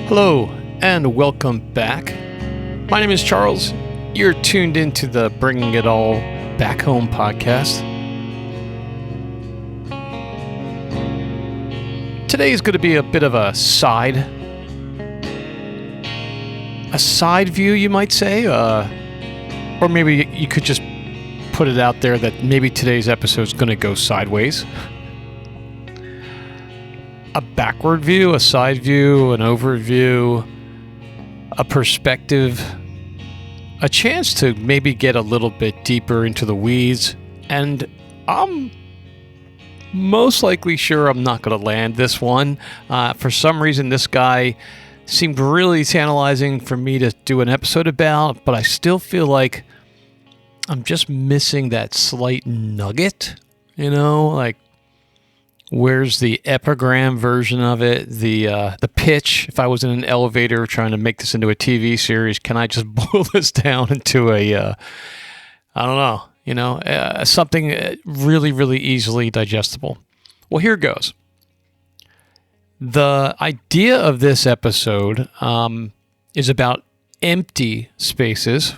Hello, and welcome back. My name is Charles. You're tuned into the Bringing It All Back Home podcast. Today is going to be a bit of a side view, you might say, or maybe you could just put it out there that maybe today's episode is going to go sideways. A backward view, a side view, an overview, a perspective, a chance to maybe get a little bit deeper into the weeds, and I'm most likely sure I'm not going to land this one. For some reason, this guy seemed really tantalizing for me to do an episode about, but I still feel like I'm just missing that slight nugget, like where's the epigram version of it, the pitch? If I was in an elevator trying to make this into a TV series, can I just boil this down into something really, really easily digestible? Well, here goes. The idea of this episode is about empty spaces,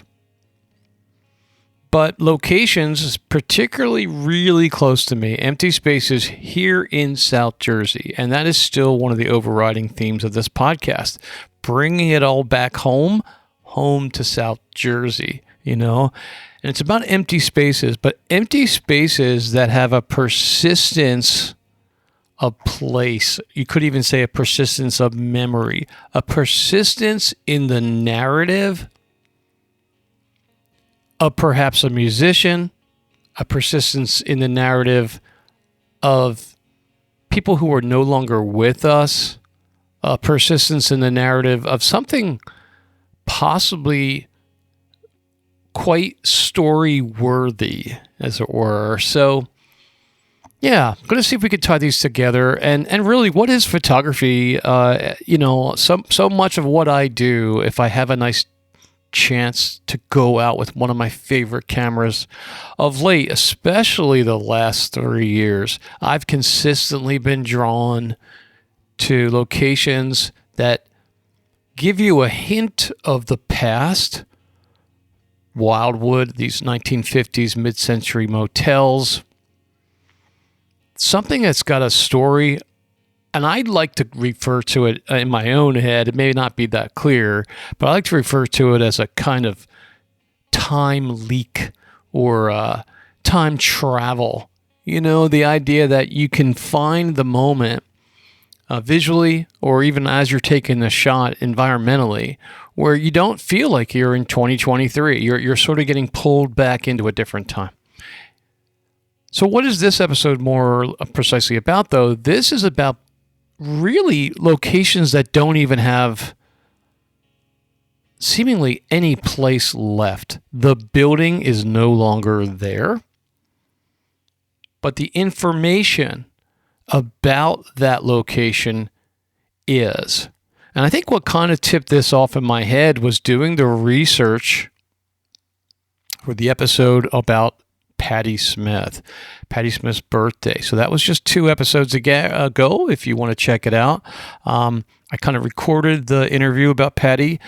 but locations, particularly really close to me, empty spaces here in South Jersey. And that is still one of the overriding themes of this podcast, bringing it all back home to South Jersey, And it's about empty spaces, but empty spaces that have a persistence of place. You could even say a persistence of memory, a persistence in the narrative of perhaps a musician, a persistence in the narrative of people who are no longer with us, a persistence in the narrative of something possibly quite story-worthy, as it were. So, yeah, I'm going to see if we can tie these together. And really, what is photography? So much of what I do, if I have a nice chance to go out with one of my favorite cameras of late, especially the last 3 years, I've consistently been drawn to locations that give you a hint of the past. Wildwood, these 1950s mid-century motels, something that's got a story. And I'd like to refer to it in my own head. It may not be that clear, but I like to refer to it as a kind of time leak or time travel. The idea that you can find the moment visually or even as you're taking the shot environmentally where you don't feel like you're in 2023. You're sort of getting pulled back into a different time. So what is this episode more precisely about, though? This is about really locations that don't even have seemingly any place left. The building is no longer there, but the information about that location is. And I think what kind of tipped this off in my head was doing the research for the episode about Patti Smith's birthday. So that was just 2 episodes ago, if you want to check it out. I kind of recorded the interview about Patti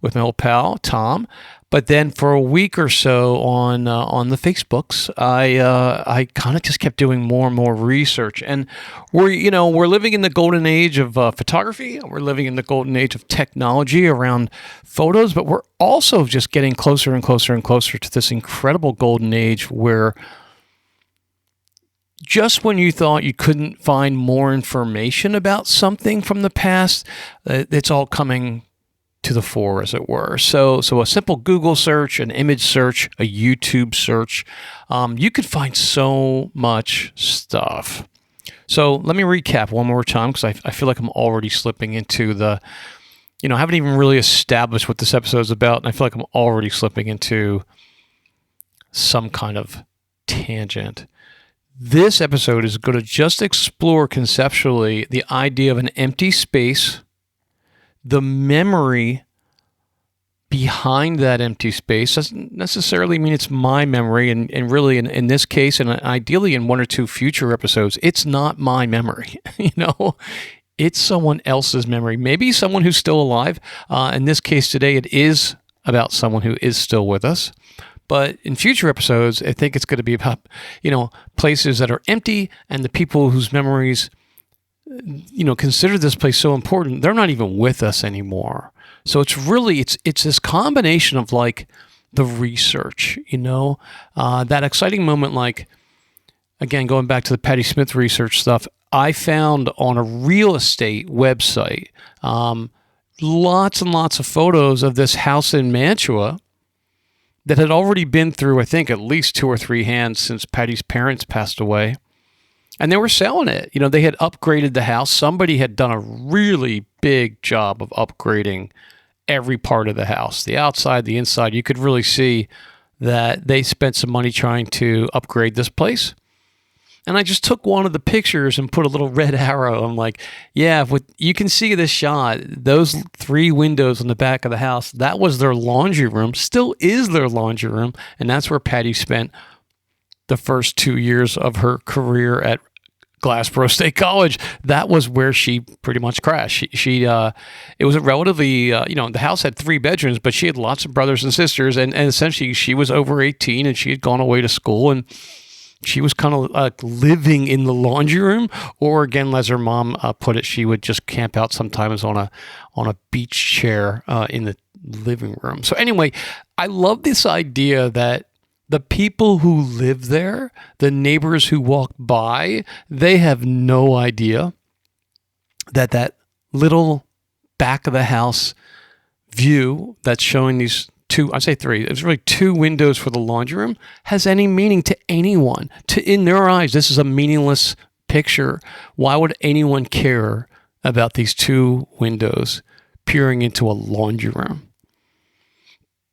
with my old pal, Tom. But then for a week or so on the Facebooks, I kind of just kept doing more and more research. And we're living in the golden age of photography. We're living in the golden age of technology around photos, but we're also just getting closer and closer and closer to this incredible golden age where just when you thought you couldn't find more information about something from the past, it's all coming to the fore, as it were. So a simple Google search, an image search, a YouTube search, you could find so much stuff. So let me recap one more time because I feel like I'm already slipping into the, I haven't even really established what this episode is about, and I feel like I'm already slipping into some kind of tangent. This episode is going to just explore conceptually the idea of an empty space, the memory behind that empty space. Doesn't necessarily mean it's my memory, and really in this case, and ideally in 1 or 2 future episodes, it's not my memory. it's someone else's memory, maybe someone who's still alive. In this case today, it is about someone who is still with us. But in future episodes, I think it's going to be about, places that are empty and the people whose memories, consider this place so important, they're not even with us anymore. So it's really, it's this combination of like the research, that exciting moment, like, again, going back to the Patti Smith research stuff, I found on a real estate website, lots and lots of photos of this house in Mantua that had already been through, I think, at least 2 or 3 hands since Patty's parents passed away. And they were selling it. They had upgraded the house. Somebody had done a really big job of upgrading every part of the house, the outside, the inside. You could really see that they spent some money trying to upgrade this place. And I just took one of the pictures and put a little red arrow. I'm like, yeah, you can see this shot, those 3 windows on the back of the house, that was their laundry room, still is their laundry room. And that's where Patty spent the first 2 years of her career at Glassboro State College. That was where she pretty much crashed. It was a relatively, the house had 3 bedrooms, but she had lots of brothers and sisters. And essentially she was over 18 and she had gone away to school, and she was kind of living in the laundry room, or again, as her mom put it, she would just camp out sometimes on a beach chair in the living room. So anyway, I love this idea that the people who live there, the neighbors who walk by, they have no idea that little back of the house view that's showing these 2, I'd say 3, it's really 2 windows for the laundry room, has any meaning to anyone. In their eyes, this is a meaningless picture. Why would anyone care about these 2 windows peering into a laundry room?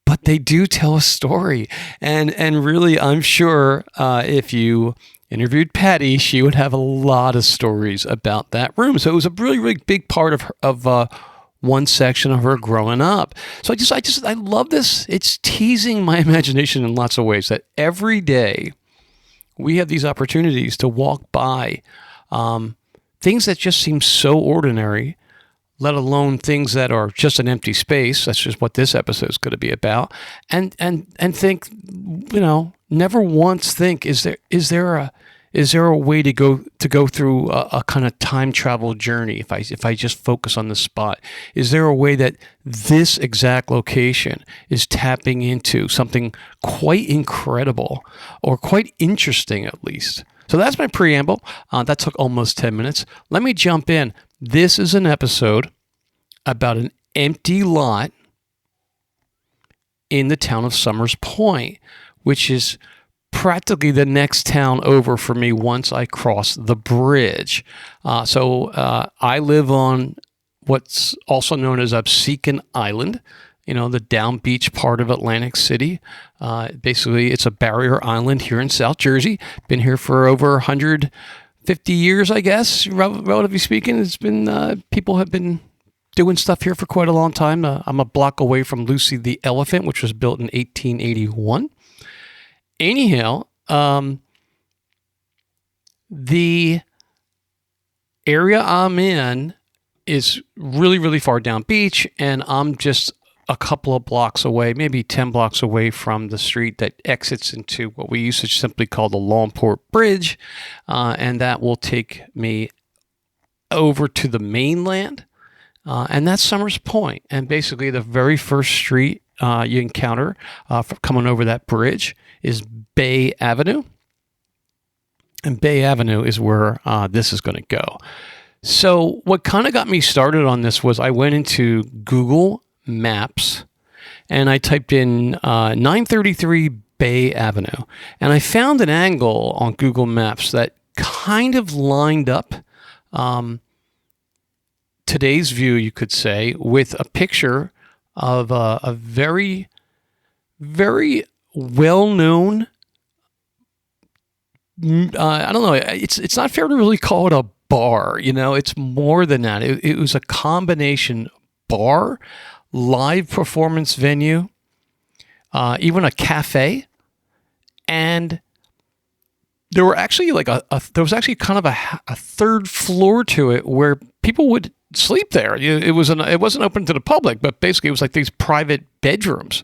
But they do tell a story. And really, I'm sure if you interviewed Patty, she would have a lot of stories about that room. So it was a really, really big part of one section of her growing up. So I love this. It's teasing my imagination in lots of ways, that every day we have these opportunities to walk by things that just seem so ordinary, let alone things that are just an empty space. That's just what this episode is going to be about. And think, never once think, is there a way to go through a kind of time travel journey if I just focus on the spot? Is there a way that this exact location is tapping into something quite incredible or quite interesting at least? So that's my preamble. That took almost 10 minutes. Let me jump in. This is an episode about an empty lot in the town of Summers Point, which is practically the next town over for me once I cross the bridge. So I live on what's also known as Absecon Island, the down beach part of Atlantic City. Basically, it's a barrier island here in South Jersey. Been here for over 150 years, I guess, relatively speaking. It's been people have been doing stuff here for quite a long time. I'm a block away from Lucy the Elephant, which was built in 1881. Anyhow, the area I'm in is really, really far down beach, and I'm just a couple of blocks away, maybe 10 blocks away from the street that exits into what we used to simply call the Longport Bridge, and that will take me over to the mainland, and that's Summers Point. And basically the very first street you encounter coming over that bridge is Bay Avenue. And Bay Avenue is where this is going to go. So what kind of got me started on this was I went into Google Maps and I typed in 933 Bay Avenue. And I found an angle on Google Maps that kind of lined up today's view, you could say, with a picture of a very, very well-known, I don't know, it's not fair to really call it a bar, it's more than that. It was a combination bar, live performance venue, even a cafe, and there were actually there was actually kind of a third floor to it where people would sleep there. It wasn't open to the public, but basically it was like these private bedrooms,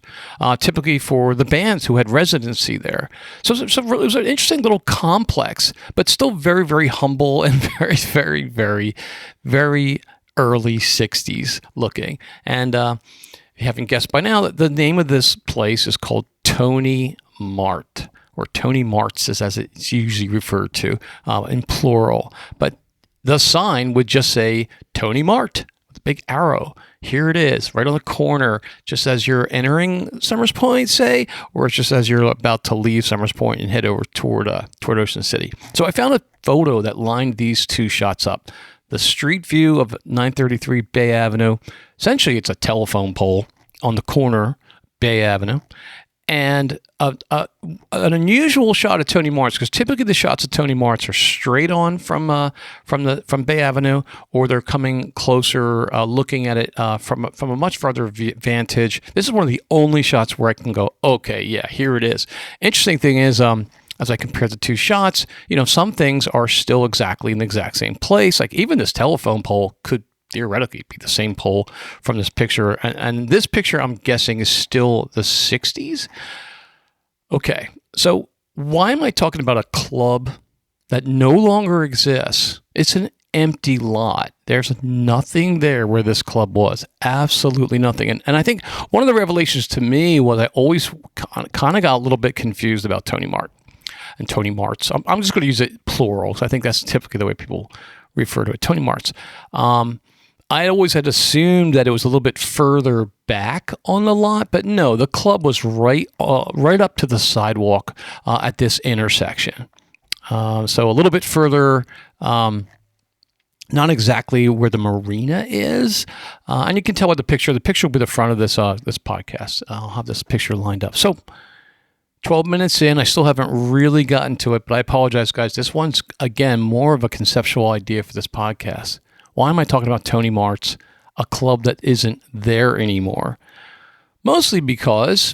typically for the bands who had residency there. So it was an interesting little complex, but still very, very humble and very, very, very, very early 60s looking. And if you haven't guessed by now, the name of this place is called Tony Mart, or Tony Marts as it's usually referred to in plural. But the sign would just say Tony Mart with a big arrow. Here it is, right on the corner, just as you're entering Summers Point, say, or it's just as you're about to leave Summers Point and head over toward Ocean City. So I found a photo that lined these two shots up. The street view of 933 Bay Avenue. Essentially, it's a telephone pole on the corner, Bay Avenue. And an unusual shot of Tony Marts, because typically the shots of Tony Marts are straight on from Bay Avenue, or they're coming closer, looking at it from a much farther vantage. This is one of the only shots where I can go, okay, yeah, here it is. Interesting thing is, as I compare the two shots, some things are still exactly in the exact same place. Like even this telephone pole could theoretically be the same pole from this picture. And this picture, I'm guessing, is still the 60s. Okay, so why am I talking about a club that no longer exists? It's an empty lot. There's nothing there where this club was. Absolutely nothing. And I think one of the revelations to me was I always kind of got a little bit confused about Tony Mart and Tony Marts. I'm just going to use it plural, so I think that's typically the way people refer to it, Tony Marts. I always had assumed that it was a little bit further back on the lot, but no, the club was right up to the sidewalk at this intersection. So a little bit further, not exactly where the marina is, and you can tell by the picture. The picture will be the front of this podcast. I'll have this picture lined up. So 12 minutes in, I still haven't really gotten to it, but I apologize, guys. This one's, again, more of a conceptual idea for this podcast. Why am I talking about Tony Marts, a club that isn't there anymore? Mostly because,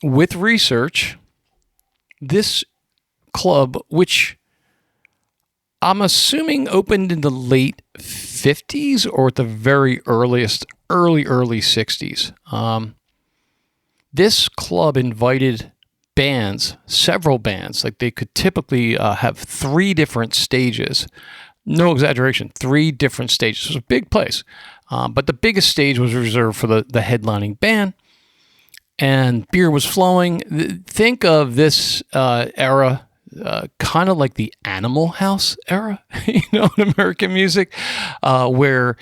with research, this club, which I'm assuming opened in the late 50s or at the very earliest, early 60s. This club invited bands, several bands, like they could typically have 3 different stages. No exaggeration, 3 different stages. It was a big place. But the biggest stage was reserved for the headlining band, and beer was flowing. Think of this era kind of like the Animal House era, in American music, where,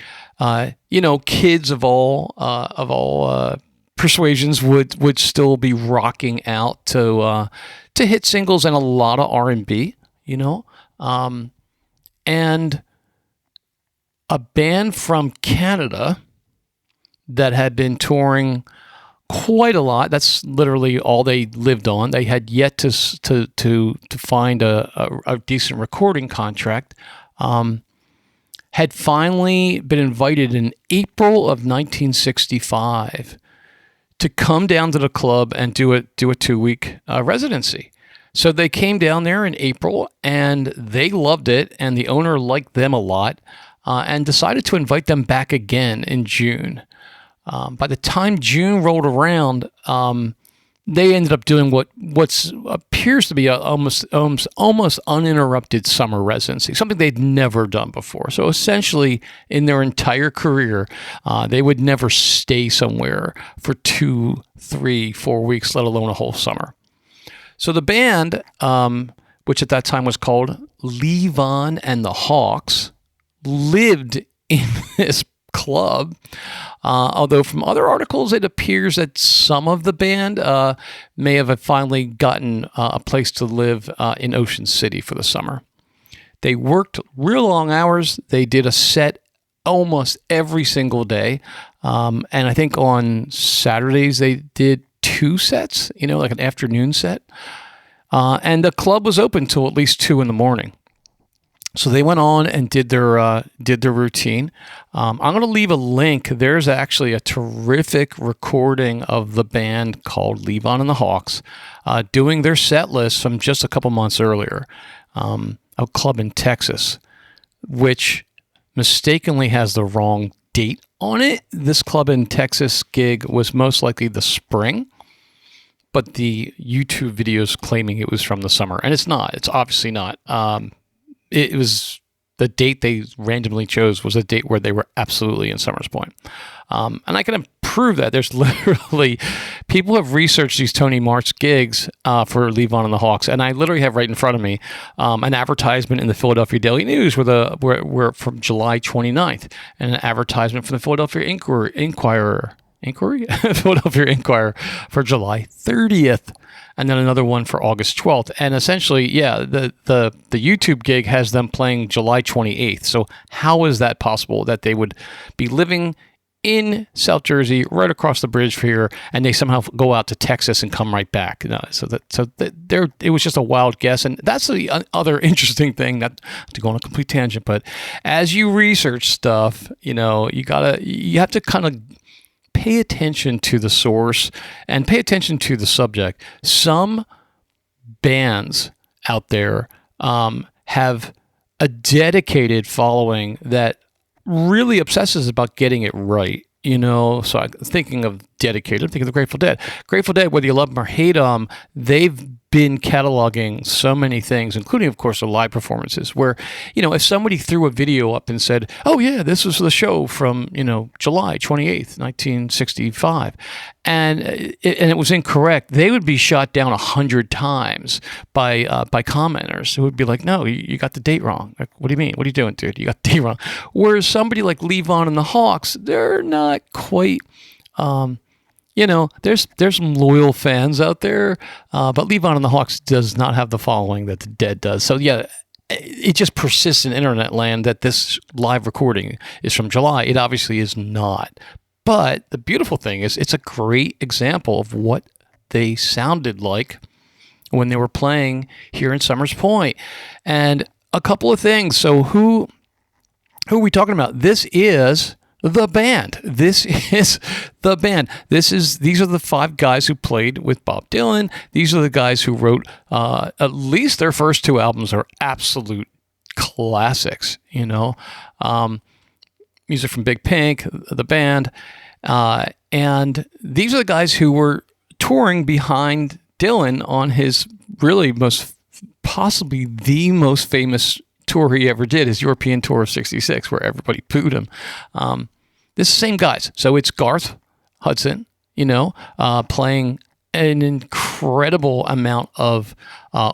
kids of all persuasions would still be rocking out to hit singles and a lot of R&B, and a band from Canada that had been touring quite a lot. That's literally all they lived on. They had yet to find a decent recording contract. Had finally been invited in April of 1965 to come down to the club and do a 2-week residency. So they came down there in April, and they loved it, and the owner liked them a lot, and decided to invite them back again in June. By the time June rolled around, they ended up doing what appears to be a almost uninterrupted summer residency, something they'd never done before. So essentially, in their entire career, they would never stay somewhere for 2, 3, 4 weeks, let alone a whole summer. So the band, which at that time was called Levon and The Hawks, lived in this club. Although from other articles, it appears that some of the band may have finally gotten a place to live in Ocean City for the summer. They worked real long hours. They did a set almost every single day. And I think on Saturdays they did 2 sets, like an afternoon set. And the club was open till at least 2 in the morning. So they went on and did their routine. I'm going to leave a link. There's actually a terrific recording of the band called Levon and The Hawks doing their set list from just a couple months earlier, a club in Texas, which mistakenly has the wrong date on it. This club in Texas gig was most likely the spring, but the YouTube video is claiming it was from the summer, and it's not. It's obviously not. It was the date they randomly chose was a date where they were absolutely in Summers Point. And I can prove that. There's literally people have researched these Tony Marts gigs for Levon and the Hawks, and I literally have right in front of me an advertisement in the Philadelphia Daily News where from July 29th, and an advertisement from the Philadelphia Inquirer Philadelphia Inquirer for July 30th. And then another one for August 12th. And essentially, yeah, the YouTube gig has them playing July 28th. So how is that possible that they would be living in South Jersey, right across the bridge here, and they somehow go out to Texas and come right back? No, it was just a wild guess. And that's the other interesting thing, not to go on a complete tangent, but as you research stuff, you have to kind of pay attention to the source and pay attention to the subject. Some bands out there have a dedicated following that really obsesses about getting it right. So I'm thinking of dedicated. I'm thinking of the Grateful Dead. Grateful Dead, whether you love them or hate them, they've been cataloging so many things, including, of course, the live performances, where, if somebody threw a video up and said, oh, yeah, this was the show from, July 28th, 1965, and it was incorrect, they would be shot down 100 times by commenters who would be like, no, you got the date wrong. Like, what do you mean? What are you doing, dude? You got the date wrong. Whereas somebody like Levon and the Hawks, they're not quite... there's some loyal fans out there, but Levon and the Hawks does not have the following that the Dead does. So yeah, it just persists in internet land that this live recording is from July. It obviously is not. But the beautiful thing is it's a great example of what they sounded like when they were playing here in Summers Point. And a couple of things. So who are we talking about? This is the band. These are the 5 guys who played with Bob Dylan. These are the guys who wrote at least their first 2 albums are absolute classics. Music from Big Pink, the band, and these are the guys who were touring behind Dylan on his really possibly the most famous tour he ever did, his European tour of '66, where everybody booed him. This is the same guys. So it's Garth Hudson, playing an incredible amount of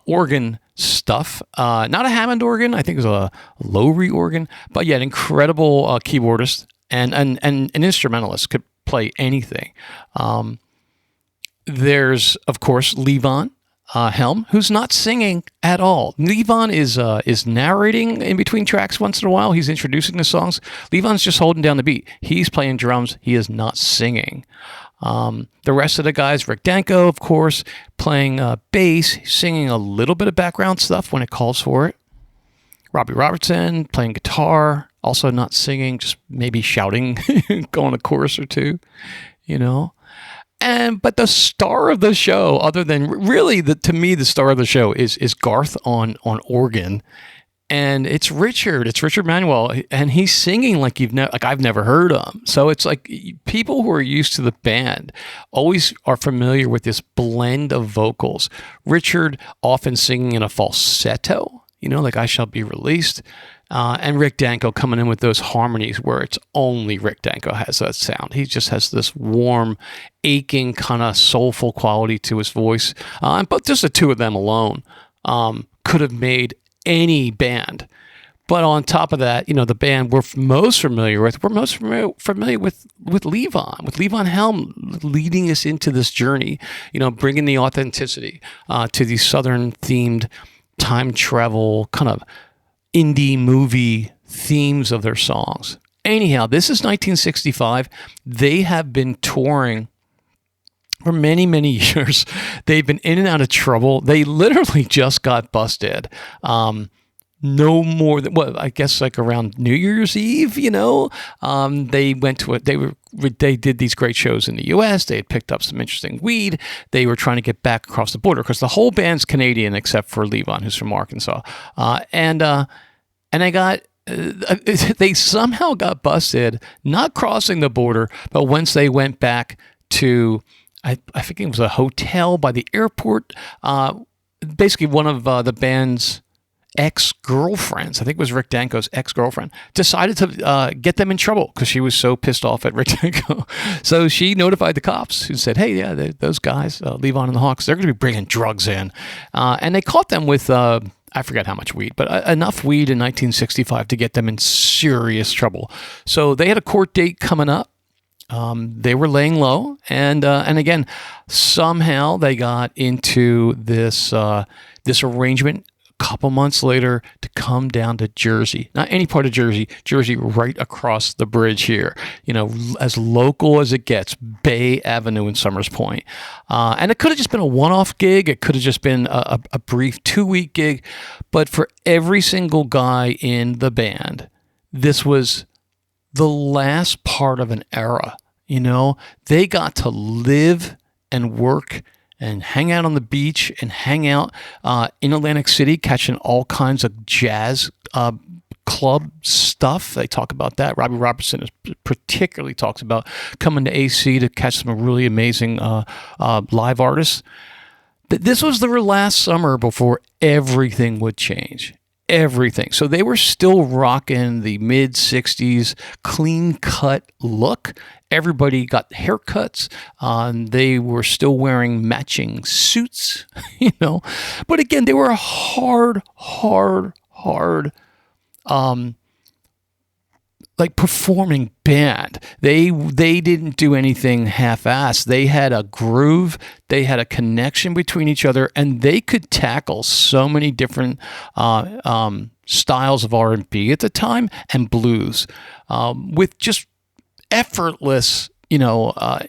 organ stuff. Not a Hammond organ, I think it was a Lowry organ, but yeah, an incredible keyboardist and an instrumentalist, could play anything. There's, of course, Levon Helm, who's not singing at all. Levon is narrating in between tracks once in a while. He's introducing the songs. Levon's just holding down the beat. He's playing drums. He is not singing. The rest of the guys, Rick Danko, of course, playing bass, singing a little bit of background stuff when it calls for it. Robbie Robertson playing guitar, also not singing, just maybe shouting, going a chorus or two, But the star of the show, other than really, to me, the star of the show is Garth on organ, and it's Richard. It's Richard Manuel, and he's singing like I've never heard him. So it's like people who are used to the band always are familiar with this blend of vocals. Richard often singing in a falsetto, like "I Shall Be Released." And Rick Danko coming in with those harmonies where it's only Rick Danko has that sound. He just has this warm, aching, kind of soulful quality to his voice. But just the 2 of them alone could have made any band. But on top of that, the band we're most familiar with with Levon Helm leading us into this journey, bringing the authenticity to these Southern-themed time travel kind of indie movie themes of their songs. Anyhow, this is 1965. They have been touring for many, many years. They've been in and out of trouble. They literally just got busted. no more than, well, I guess like around New Year's Eve, they went to it. They did these great shows in the U.S. They had picked up some interesting weed. They were trying to get back across the border because the whole band's Canadian except for Levon, who's from Arkansas. And they got, they somehow got busted not crossing the border, but once they went back to, I think it was a hotel by the airport. Basically, one of the band's ex-girlfriends, I think it was Rick Danko's ex-girlfriend, decided to get them in trouble because she was so pissed off at Rick Danko. So she notified the cops who said, hey, yeah, those guys, Levon and the Hawks, they're going to be bringing drugs in. And they caught them with, I forget how much weed, but enough weed in 1965 to get them in serious trouble. So they had a court date coming up. They were laying low, and again, somehow they got into this arrangement a couple months later to come down to Jersey. Not any part of Jersey right across the bridge here. As local as it gets, Bay Avenue in Summers Point. And it could have just been a one-off gig. It could have just been a brief 2-week gig. But for every single guy in the band, this was the last part of an era. They got to live and work and hang out on the beach and hang out in Atlantic City, catching all kinds of jazz club stuff. They talk about that. Robbie Robertson particularly talks about coming to AC to catch some really amazing live artists. This was their last summer before everything would change. Everything. So they were still rocking the mid-60s clean-cut look. Everybody got haircuts. They were still wearing matching suits, But again, they were a hard, like performing band. They didn't do anything half-assed. They had a groove. They had a connection between each other, and they could tackle so many different styles of R&B at the time and blues with just effortless,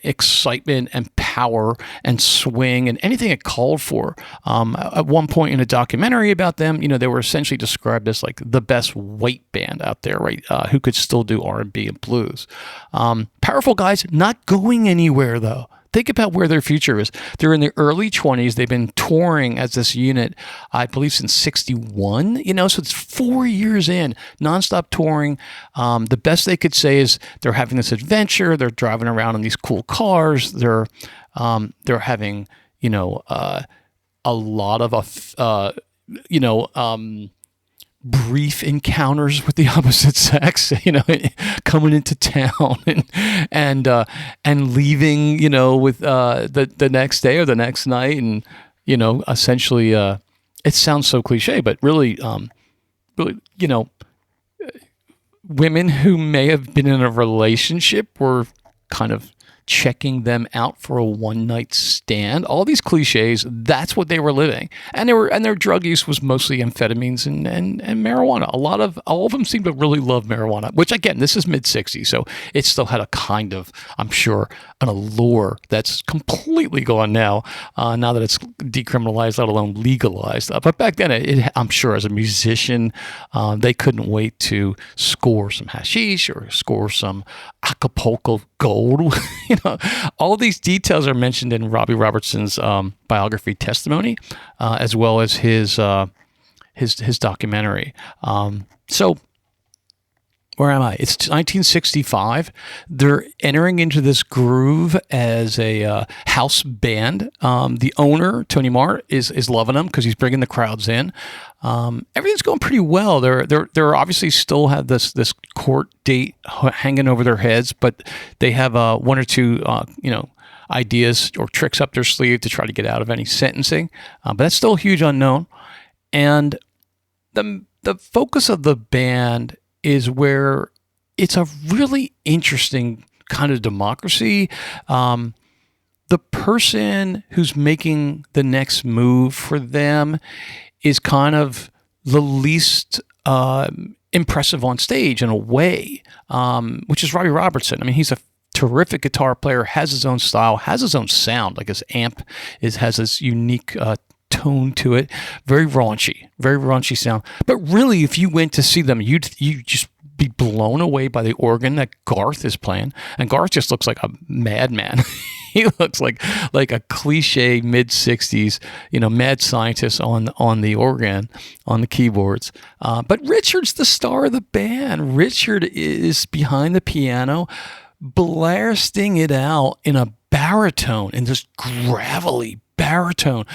excitement and power and swing and anything it called for. At one point in a documentary about them, they were essentially described as like the best white band out there, right? Who could still do R&B and blues. Powerful guys, not going anywhere though. Think about where their future is. They're in their early 20s. They've been touring as this unit, I believe, since 61. So it's 4 years in, nonstop touring. The best they could say is they're having this adventure. They're driving around in these cool cars. They're having, a lot of, brief encounters with the opposite sex, coming into town and leaving, with the next day or the next night, and essentially, it sounds so cliche, but really, women who may have been in a relationship were kind of checking them out for a one-night stand. All these cliches, that's what they were living. And their drug use was mostly amphetamines and marijuana. All of them seemed to really love marijuana, which again, this is mid-60s, so it still had a kind of, I'm sure, an allure that's completely gone now that it's decriminalized, let alone legalized. But back then, I'm sure as a musician, they couldn't wait to score some hashish or score some Acapulco gold. All these details are mentioned in Robbie Robertson's biography testimony, as well as his documentary. So where am I? It's 1965. They're entering into this groove as a house band. The owner, Tony Mart, is loving them because he's bringing the crowds in. Everything's going pretty well. They're obviously still have this court date hanging over their heads, but they have one or two ideas or tricks up their sleeve to try to get out of any sentencing. But that's still a huge unknown. And the focus of the band is where it's a really interesting kind of democracy. The person who's making the next move for them is kind of the least impressive on stage in a way, which is Robbie Robertson. I mean, he's a terrific guitar player, has his own style, has his own sound. Like his amp has this unique tone to it, very raunchy sound. But really, if you went to see them, you just be blown away by the organ that Garth is playing. And Garth just looks like a madman. He looks like a cliche mid-60s, mad scientist on the organ, on the keyboards. But Richard's the star of the band. Richard is behind the piano, blasting it out in a baritone, in this gravelly baritone.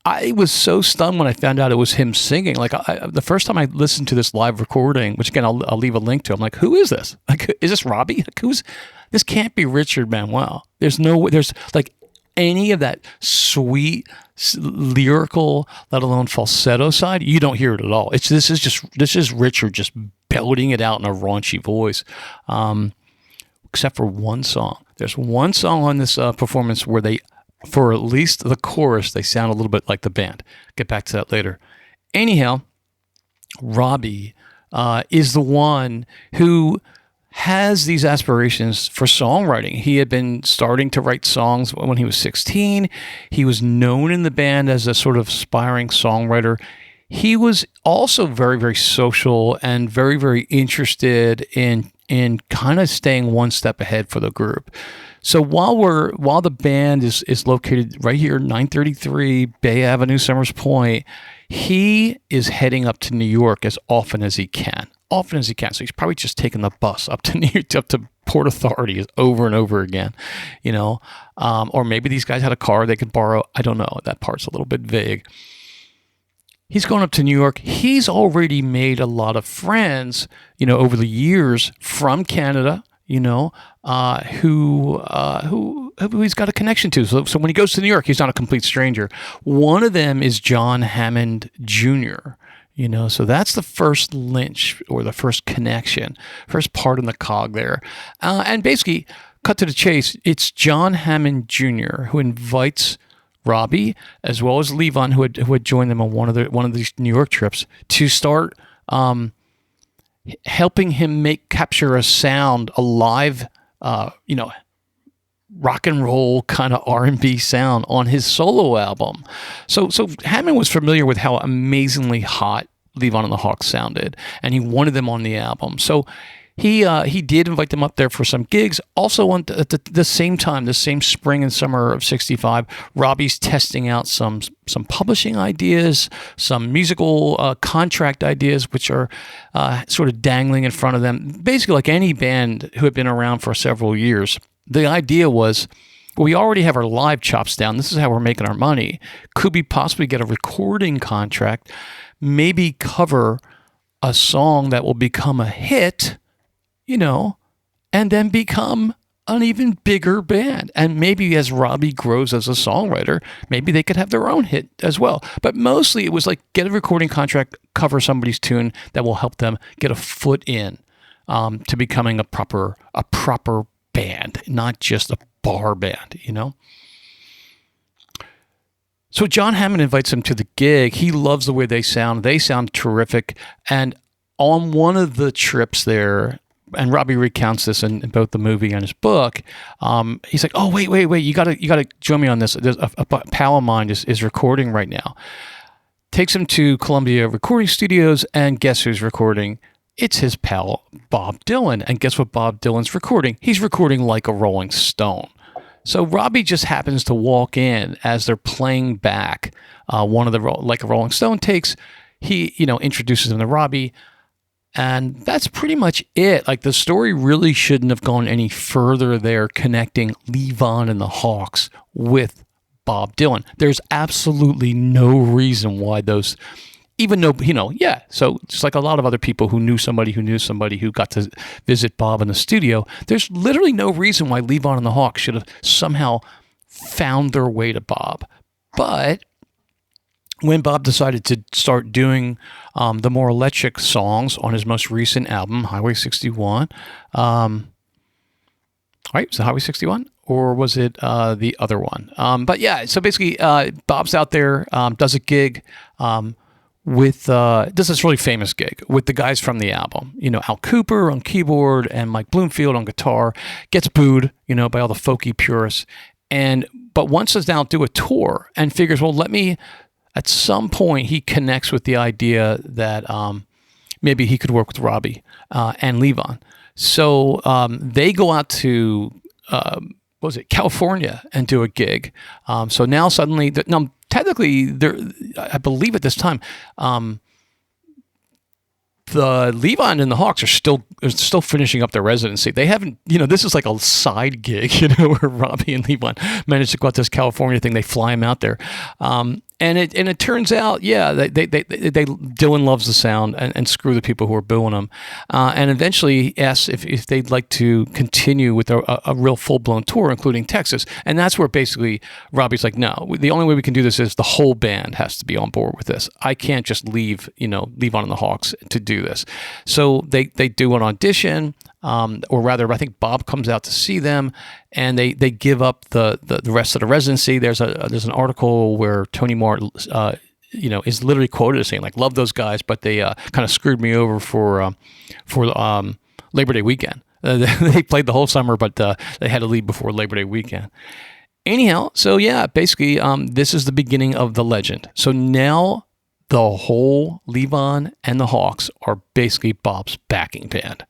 I was so stunned when I found out it was him singing. Like the first time I listened to this live recording, which again I'll leave a link to, I'm like, who is this? Like, is this Robbie? Like, this can't be Richard Manuel. There's like any of that sweet lyrical, let alone falsetto side. You don't hear it at all. This is Richard just belting it out in a raunchy voice. Except for one song. There's one song on this performance where they, for at least the chorus, they sound a little bit like the band. Get back to that later. Anyhow, Robbie is the one who has these aspirations for songwriting. He had been starting to write songs when he was 16. He was known in the band as a sort of aspiring songwriter. He was also very, very social and very, very interested in kind of staying one step ahead for the group. So while the band is located right here, 933 Bay Avenue, Summers Point, he is heading up to New York as often as he can. So he's probably just taking the bus up to New York, up to Port Authority over and over again, or maybe these guys had a car they could borrow. I don't know. That part's a little bit vague. He's going up to New York. He's already made a lot of friends, over the years from Canada, who he's got a connection to. So when he goes to New York, he's not a complete stranger. One of them is John Hammond Jr., so that's the first lynch or the first connection, first part in the cog there. And basically, cut to the chase, it's John Hammond Jr. who invites Robbie, as well as Levon, who had joined them on one of these New York trips, to start helping him capture a sound, a live, rock and roll kind of R&B sound on his solo album. So Hammond was familiar with how amazingly hot Levon and The Hawks sounded, and he wanted them on the album. So he did invite them up there for some gigs. Also, at the same time, the same spring and summer of '65, Robbie's testing out some publishing ideas, some musical contract ideas, which are sort of dangling in front of them. Basically, like any band who had been around for several years, the idea was, we already have our live chops down. This is how we're making our money. Could we possibly get a recording contract, maybe cover a song that will become a hit, and then become an even bigger band. And maybe as Robbie grows as a songwriter, maybe they could have their own hit as well. But mostly it was like, get a recording contract, cover somebody's tune that will help them get a foot in to becoming a proper band, not just a bar band, So John Hammond invites him to the gig. He loves the way they sound. They sound terrific. And on one of the trips there, and Robbie recounts this in both the movie and his book, he's like, oh, wait, you gotta join me on this. There's a pal of mine is recording right now. Takes him to Columbia Recording Studios, and guess who's recording? It's his pal, Bob Dylan. And guess what Bob Dylan's recording? He's recording Like a Rolling Stone. So Robbie just happens to walk in as they're playing back one of the Like a Rolling Stone takes. He, introduces him to Robbie. And that's pretty much it. Like, the story really shouldn't have gone any further there, connecting Levon and the Hawks with Bob Dylan. There's absolutely no reason why those, even though, so just like a lot of other people who knew somebody who got to visit Bob in the studio, there's literally no reason why Levon and the Hawks should have somehow found their way to Bob. But when Bob decided to start doing the more electric songs on his most recent album, Highway 61, right? Was it Highway 61? Or was it the other one? But yeah, so basically, Bob's out there, does a gig with, this is a really famous gig with the guys from the album. Al Cooper on keyboard and Mike Bloomfield on guitar. Gets booed, by all the folky purists. And but wants to now do a tour and figures, well, at some point he connects with the idea that maybe he could work with Robbie and Levon. So they go out to California and do a gig. So now suddenly, now technically, I believe at this time, the Levon and the Hawks are still finishing up their residency. They haven't, this is like a side gig, where Robbie and Levon managed to go out to this California thing. They fly him out there. And it turns out, Dylan loves the sound and screw the people who are booing him. And eventually asks if they'd like to continue with a real full-blown tour, including Texas. And that's where basically Robbie's like, no, the only way we can do this is the whole band has to be on board with this. I can't just leave Levon and the Hawks to do this. So they do an audition. Or rather, I think Bob comes out to see them, and they give up the rest of the residency. There's an article where Tony Mart, is literally quoted as saying, like, love those guys, but they kind of screwed me over for Labor Day weekend. They played the whole summer, but they had to leave before Labor Day weekend. Anyhow, so yeah, basically, this is the beginning of the legend. So now the whole Levon and the Hawks are basically Bob's backing band.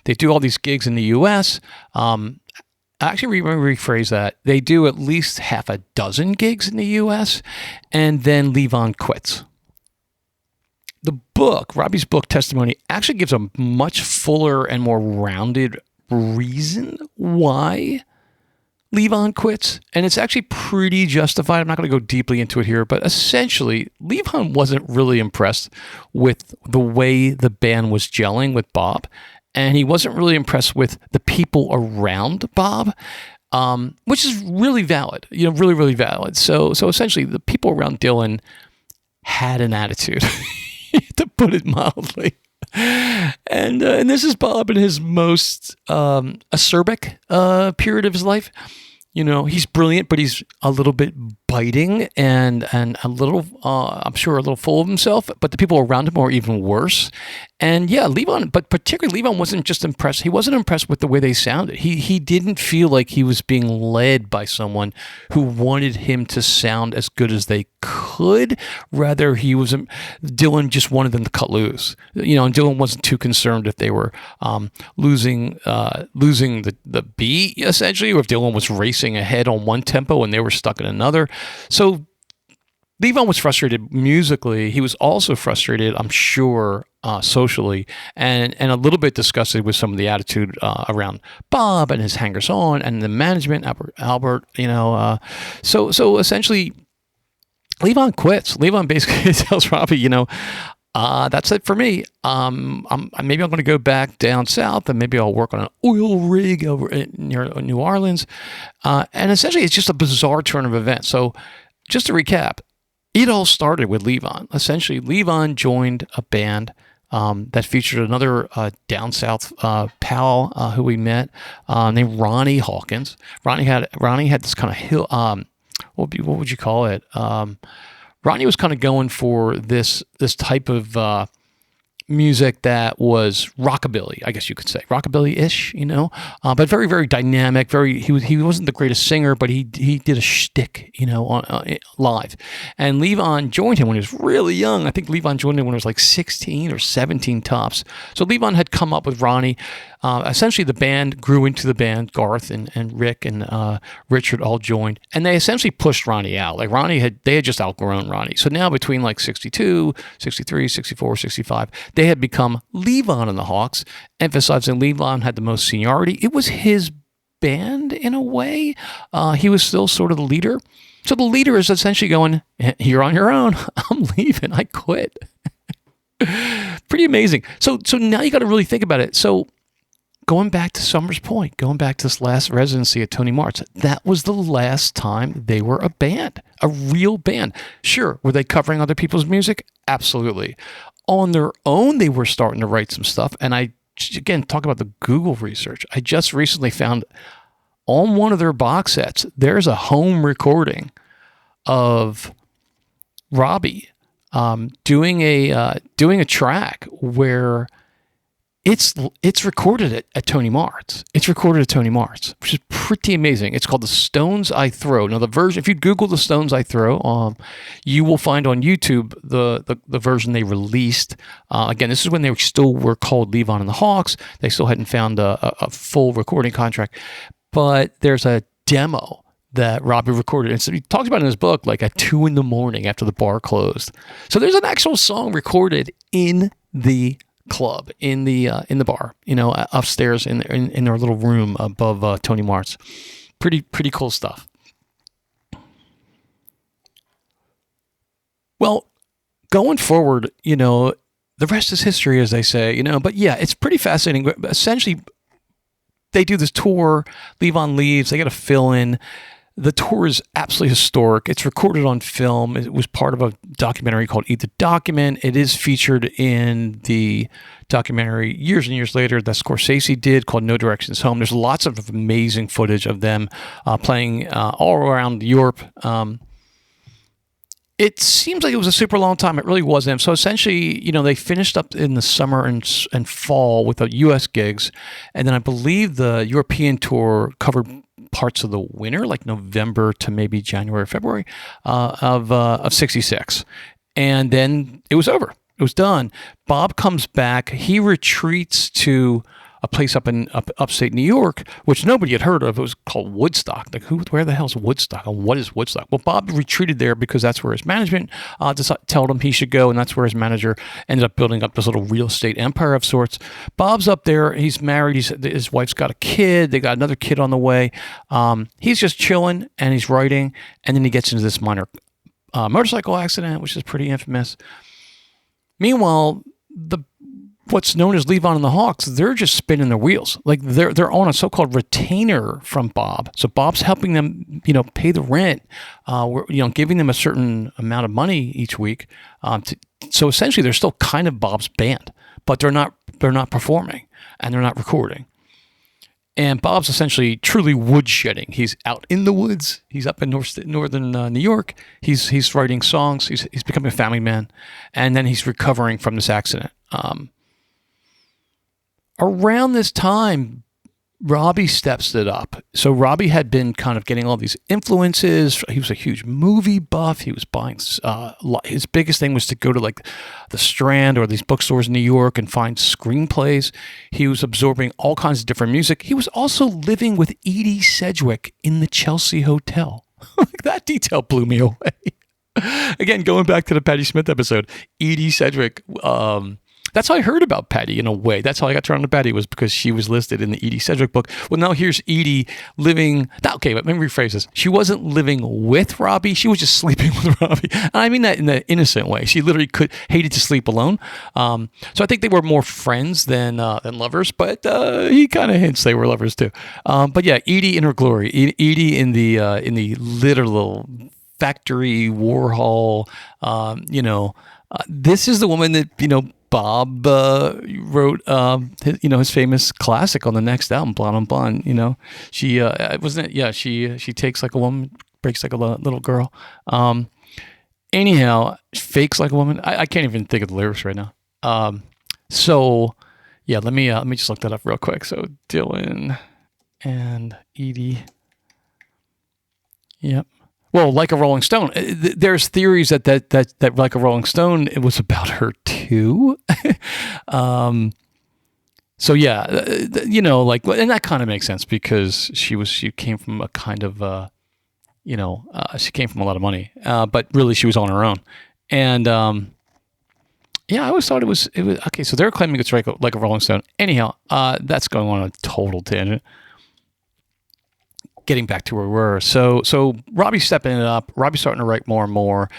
They do all these gigs in the U.S. Actually, let me rephrase that. They do at least half a dozen gigs in the U.S., and then Levon quits. The book, Robbie's book, Testimony, actually gives a much fuller and more rounded reason why Levon quits, and it's actually pretty justified. I'm not going to go deeply into it here, but essentially, Levon wasn't really impressed with the way the band was gelling with Bob. And he wasn't really impressed with the people around Bob, which is really valid, really, really valid. So essentially, the people around Dylan had an attitude, to put it mildly. And this is Bob in his most acerbic period of his life. He's brilliant, but he's a little bit biting and a little, I'm sure, a little full of himself. But the people around him are even worse. And yeah, Levon, but particularly Levon wasn't just impressed. He wasn't impressed with the way they sounded. He didn't feel like he was being led by someone who wanted him to sound as good as they could. Rather, Dylan just wanted them to cut loose. And Dylan wasn't too concerned if they were losing the beat, essentially, or if Dylan was racing ahead on one tempo and they were stuck in another. So Levon was frustrated musically. He was also frustrated, I'm sure, socially, and a little bit disgusted with some of the attitude around Bob and his hangers-on and the management, Albert. So essentially, Levon quits. Levon basically tells Robbie, that's it for me. Maybe I'm going to go back down south, and maybe I'll work on an oil rig over near New Orleans. And essentially, it's just a bizarre turn of events. So, just to recap, it all started with Levon. Essentially, Levon joined a band that featured another down south pal who we met named Ronnie Hawkins. Ronnie had this kind of hill. What would you call it? Ronnie was kind of going for this type of music that was rockabilly, I guess you could say, rockabilly-ish, but very, very dynamic. He wasn't the greatest singer, but he did a shtick, on live. And Levon joined him when he was really young. I think Levon joined him when he was like 16 or 17 tops. So Levon had come up with Ronnie. Essentially, the band grew into the band. Garth and Rick and Richard all joined, and they essentially pushed Ronnie out. Like they had just outgrown Ronnie. So now between like 62, 63, 64, 65, they had become Levon and the Hawks, emphasizing Levon had the most seniority. It was his band in a way. He was still sort of the leader. So the leader is essentially going, "You're on your own. I'm leaving. I quit." Pretty amazing. So now you got to really think about it. So going back to Summer's point, going back to this last residency at Tony Marts, that was the last time they were a band, a real band. Sure, were they covering other people's music? Absolutely. On their own, they were starting to write some stuff. And again, talk about the Google research. I just recently found on one of their box sets, there's a home recording of Robbie doing a track where It's recorded at Tony Marts. It's recorded at Tony Marts, which is pretty amazing. It's called The Stones I Throw. Now the version, if you Google The Stones I Throw, you will find on YouTube the version they released. Again, this is when they still were called Levon and The Hawks. They still hadn't found a full recording contract, but there's a demo that Robbie recorded. And so he talks about it in his book, like at 2 a.m. after the bar closed. So there's an actual song recorded in the club, in the bar, upstairs in their little room above Tony Marts. Pretty cool stuff. Well, going forward, the rest is history, as they say, but yeah, it's pretty fascinating. Essentially, they do this tour, Levon leaves, they got to fill in. The tour is absolutely historic. It's recorded on film. It was part of a documentary called Eat the Document. It is featured in the documentary years and years later that Scorsese did called No Directions Home. There's lots of amazing footage of them playing all around Europe. It seems like it was a super long time. It really wasn't. So essentially, they finished up in the summer and fall with the U.S. gigs. And then I believe the European tour covered parts of the winter, like November to maybe January, February of '66. And then it was over. It was done. Bob comes back. He retreats to a place up in upstate New York, which nobody had heard of. It was called Woodstock. Like, where the hell is Woodstock? And what is Woodstock? Well, Bob retreated there because that's where his management told him he should go, and that's where his manager ended up building up this little real estate empire of sorts. Bob's up there. He's married. His wife's got a kid. They got another kid on the way. He's just chilling, and he's writing, and then he gets into this minor motorcycle accident, which is pretty infamous. Meanwhile, what's known as Levon and the Hawks, they're just spinning their wheels. Like they're on a so-called retainer from Bob. So Bob's helping them, pay the rent. Giving them a certain amount of money each week. So essentially, they're still kind of Bob's band, but they're not performing and they're not recording. And Bob's essentially truly woodshedding. He's out in the woods. He's up in northern New York. He's writing songs. He's becoming a family man, and then he's recovering from this accident. Around this time, Robbie steps it up. So Robbie had been kind of getting all these influences. He was a huge movie buff. He was buying, his biggest thing was to go to like the Strand or these bookstores in New York and find screenplays. He was absorbing all kinds of different music. He was also living with Edie Sedgwick in the Chelsea Hotel. That detail blew me away. Again, going back to the Patti Smith episode, Edie Sedgwick, that's how I heard about Patti in a way. That's how I got turned on to Patti, was because she was listed in the Edie Sedgwick book. Well, now here's Edie living. Okay, but let me rephrase this. She wasn't living with Robbie. She was just sleeping with Robbie. And I mean that in the innocent way. She literally hated to sleep alone. So I think they were more friends than lovers. But he kind of hints they were lovers too. But yeah, Edie in her glory. Edie in the literal factory Warhol. This is the woman that Bob wrote, his famous classic on the next album, Blonde on Blonde. She wasn't it? Yeah, she takes like a woman, breaks like a little girl. Anyhow, fakes like a woman. I can't even think of the lyrics right now. So yeah, let me just look that up real quick. So Dylan and Edie. Yep. Well, Like a Rolling Stone. There's theories that Like a Rolling Stone, it was about her too. So yeah, and that kind of makes sense because she came from a kind of, she came from a lot of money, but really she was on her own. And yeah, I always thought it was okay. So they're claiming it's like a Rolling Stone. Anyhow, that's going on a total tangent. Getting back to where we were. So Robbie's stepping it up. Robbie's starting to write more and more.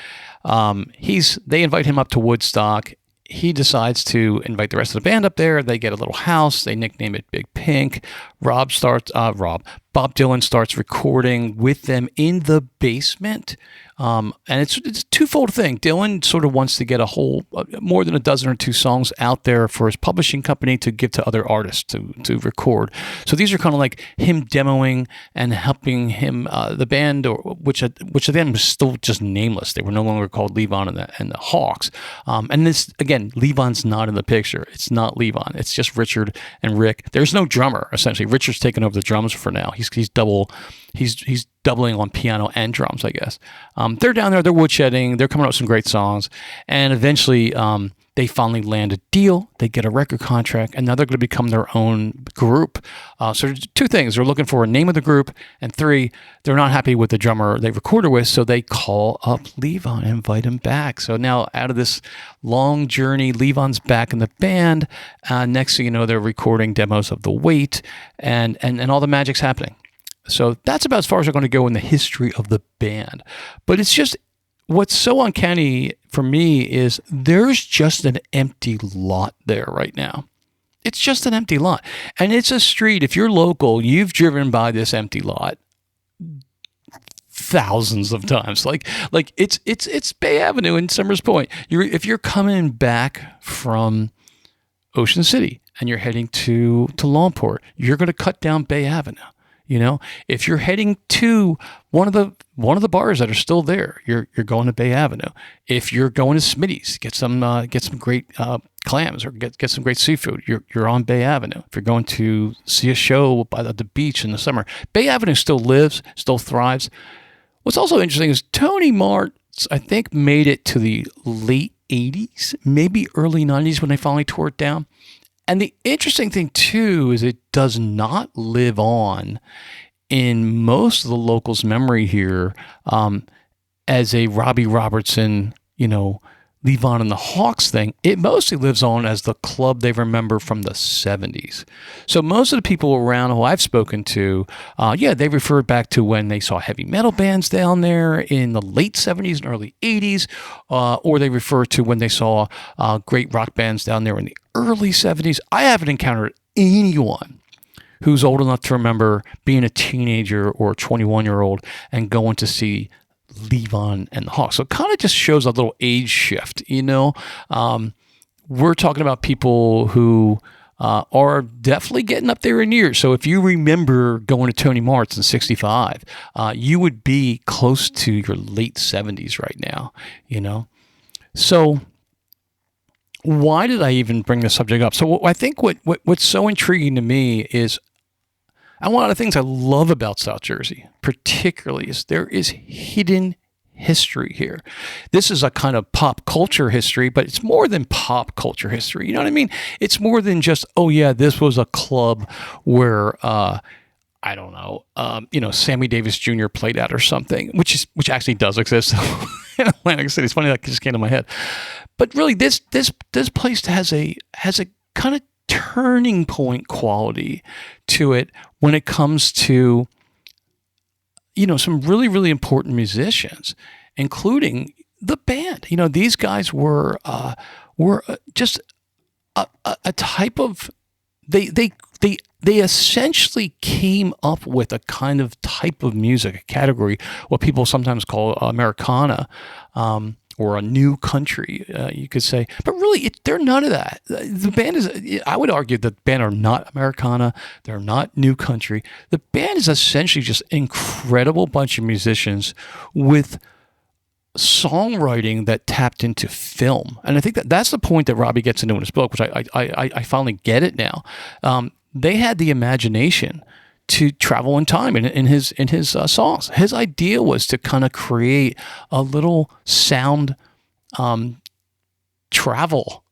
They invite him up to Woodstock. He decides to invite the rest of the band up there. They get a little house. They nickname it Big Pink. Bob Bob Dylan starts recording with them in the basement. And it's a twofold thing. Dylan sort of wants to get more than a dozen or two songs out there for his publishing company to give to other artists to record. So these are kind of like him demoing and helping him, the band, which at the end was still just nameless. They were no longer called Levon and the Hawks. And this, again, Levon's not in the picture. It's not Levon. It's just Richard and Rick. There's no drummer, essentially. Richard's taken over the drums for now. He's doubling on piano and drums, I guess. They're down there, they're woodshedding, they're coming up with some great songs, and eventually they finally land a deal, they get a record contract, and now they're going to become their own group. So there's two things. They're looking for a name of the group, and three, they're not happy with the drummer they recorded with, so they call up Levon and invite him back. So now out of this long journey, Levon's back in the band. Next thing you know, they're recording demos of The Wait, and all the magic's happening. So that's about as far as we're going to go in the history of the band. But it's just, what's so uncanny for me is there's just an empty lot there right now. It's just an empty lot. And it's a street, if you're local, you've driven by this empty lot thousands of times. Like it's Bay Avenue in Summers Point. If you're coming back from Ocean City and you're heading to Longport, you're going to cut down Bay Avenue. You know, if you're heading to one of the bars that are still there, you're going to Bay Avenue. If you're going to Smitty's, get some great clams or get some great seafood, you're on Bay Avenue. If you're going to see a show by the beach in the summer, Bay Avenue still lives, still thrives. What's also interesting is Tony Marts, I think, made it to the late 80s, maybe early 90s when they finally tore it down. And the interesting thing, too, is it does not live on in most of the locals' memory here as a Robbie Robertson, Levon and the Hawks thing. It mostly lives on as the club they remember from the 70s. So most of the people around who I've spoken to, they referred back to when they saw heavy metal bands down there in the late 70s and early 80s, or they refer to when they saw great rock bands down there in the early 70s. I haven't encountered anyone who's old enough to remember being a teenager or a 21-year-old and going to see Levon and the Hawks. So it kind of just shows a little age shift, We're talking about people who are definitely getting up there in years. So if you remember going to Tony Marts in 65, you would be close to your late 70s right now, So why did I even bring this subject up? So I think what's so intriguing to me is, and one of the things I love about South Jersey, particularly, is there is hidden history here. This is a kind of pop culture history, but it's more than pop culture history. You know what I mean? It's more than just, this was a club where, Sammy Davis Jr. played at or something, which actually does exist in Atlantic City. It's funny that just came to my head. But really, this place has a kind of turning point quality to it when it comes to some really, really important musicians, including the band. These guys were just a type of they essentially came up with a kind of type of music, a category, what people sometimes call Americana, or a new country, you could say. But really, they're none of that. The band is, I would argue that the band are not Americana. They're not new country. The band is essentially just an incredible bunch of musicians with songwriting that tapped into film. And I think that's the point that Robbie gets into in his book, which I finally get it now. They had the imagination to travel in time in his songs. His idea was to kind of create a little sound travel.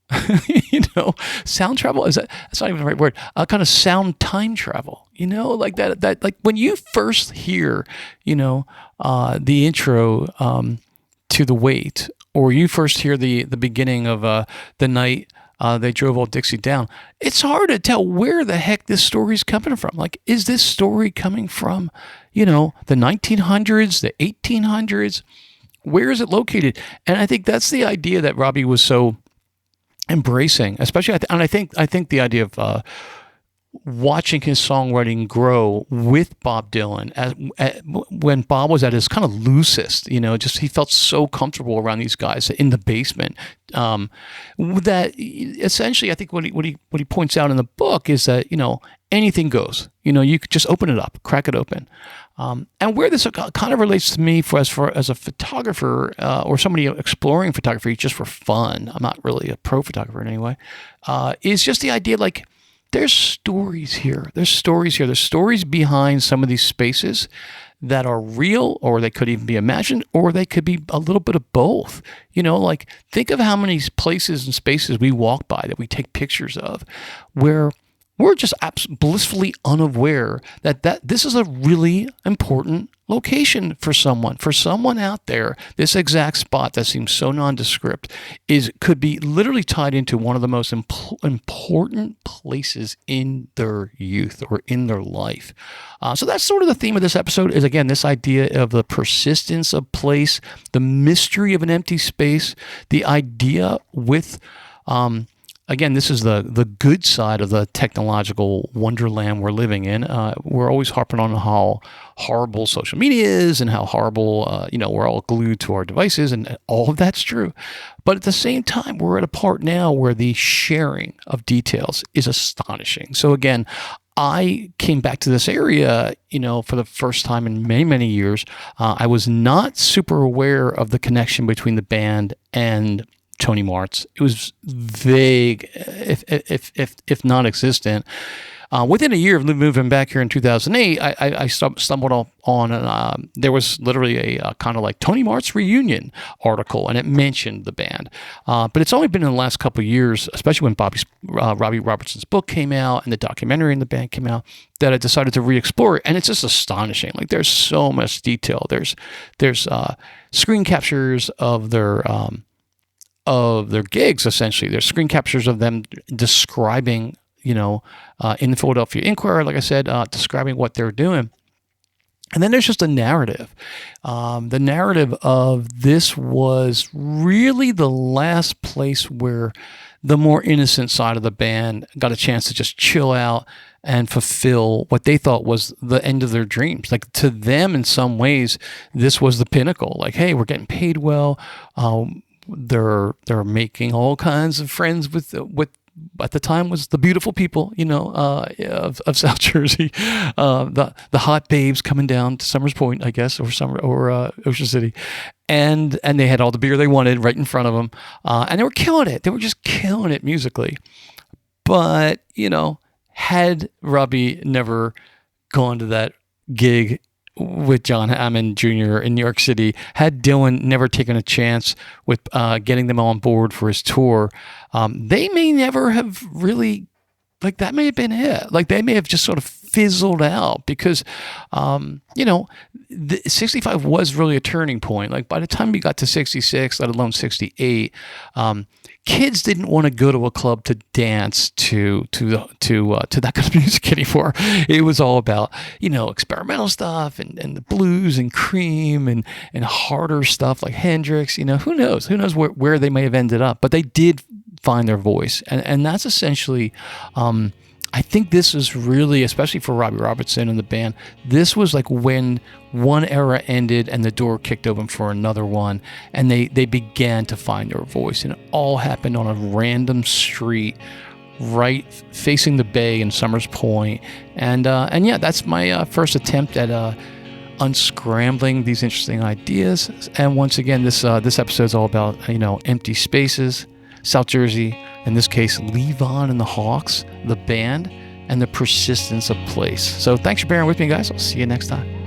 Sound travel, that's not even the right word. Kind of sound time travel. Like that like when you first hear, the intro to The Wait, or you first hear the beginning of The Night They Drove Old Dixie Down, it's hard to tell where the heck this story's coming from. Like, is this story coming from, the 1900s, the 1800s? Where is it located? And I think that's the idea that Robbie was so embracing, especially, and I think the idea of watching his songwriting grow with Bob Dylan when Bob was at his kind of loosest, just he felt so comfortable around these guys in the basement. That essentially, I think what he points out in the book is that, anything goes. You could just open it up, crack it open. And where this kind of relates to me as a photographer or somebody exploring photography just for fun, I'm not really a pro photographer in any way, is just the idea like, there's stories here. There's stories behind some of these spaces that are real, or they could even be imagined, or they could be a little bit of both. Like think of how many places and spaces we walk by that we take pictures of where we're just blissfully unaware that this is a really important location for someone out there. This exact spot that seems so nondescript could be literally tied into one of the most important places in their youth or in their life. So that's sort of the theme of this episode, is again this idea of the persistence of place, the mystery of an empty space, the idea with again, this is the good side of the technological wonderland we're living in. We're always harping on how horrible social media is and how horrible, we're all glued to our devices, and all of that's true. But at the same time, we're at a part now where the sharing of details is astonishing. So again, I came back to this area, for the first time in many, many years. I was not super aware of the connection between the band and Tony Marts. It was vague, if non-existent. Within a year of moving back here in 2008, I stumbled on there was literally a kind of like Tony Marts reunion article, and it mentioned the band. But it's only been in the last couple of years, especially when Robbie Robertson's book came out and the documentary in the band came out, that I decided to re-explore it. And it's just astonishing. Like there's so much detail. There's screen captures of their gigs, essentially. There's screen captures of them describing, in the Philadelphia Inquirer, like I said, describing what they're doing. And then there's just a narrative. The narrative of this was really the last place where the more innocent side of the band got a chance to just chill out and fulfill what they thought was the end of their dreams. Like to them, in some ways, this was the pinnacle. Like, hey, we're getting paid well. They're making all kinds of friends with at the time was the beautiful people, of South Jersey, the hot babes coming down to Summers Point, I guess, or Ocean City, and they had all the beer they wanted right in front of them, and they were killing it. They were just killing it musically. But had Robbie never gone to that gig with John Hammond Jr. in New York City, had Dylan never taken a chance with getting them on board for his tour, they may never have really, like that may have been it. Like they may have just sort of fizzled out because, the 65 was really a turning point. Like by the time we got to 66, let alone 68, kids didn't want to go to a club to dance to that kind of music anymore. It was all about, experimental stuff and the blues and Cream and harder stuff like Hendrix. Who knows where they may have ended up, but they did find their voice. And that's essentially, I think this is really, especially for Robbie Robertson and the band, this was like when one era ended and the door kicked open for another one, and they began to find their voice. And it all happened on a random street right facing the bay in Summers Point. And yeah, that's my first attempt at unscrambling these interesting ideas. And once again, this episode is all about, empty spaces, South Jersey, in this case, Levon and The Hawks, the band, and the persistence of place. So thanks for bearing with me, guys. I'll see you next time.